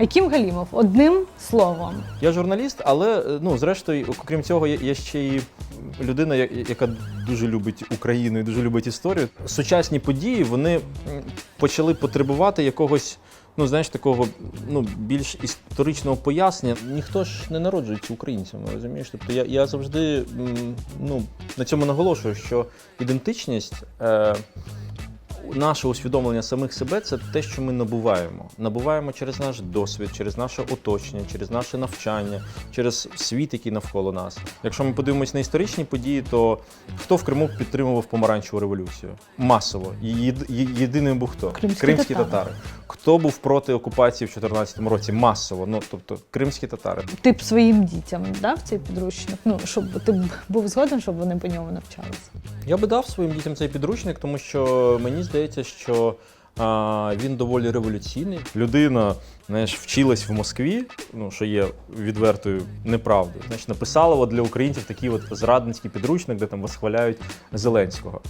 Аким Галімов, одним словом. Я журналіст, але, зрештою, окрім цього, я ще й людина, яка дуже любить Україну і дуже любить історію. Сучасні події, вони почали потребувати якогось, такого, більш історичного пояснення. Ніхто ж не народжується українцями, розумієш? Тобто я завжди, на цьому наголошую, що ідентичність, наше усвідомлення самих себе – це те, що ми набуваємо. Набуваємо через наш досвід, через наше оточення, через наше навчання, через світ, який навколо нас. Якщо ми подивимось на історичні події, то хто в Криму підтримував помаранчеву революцію? Масово. Єдиним був хто? Кримські татари. Хто був проти окупації в 2014 році? Масово. Тобто кримські татари. Ти б своїм дітям дав цей підручник? Щоб ти був згоден, щоб вони по ньому навчалися? Я би дав своїм дітям цей підручник, тому що мені здається, що він доволі революційний. Людина, вчилась в Москві, що є відвертою неправдою. Написала для українців такий зрадницький підручник, де там восхваляють Зеленського.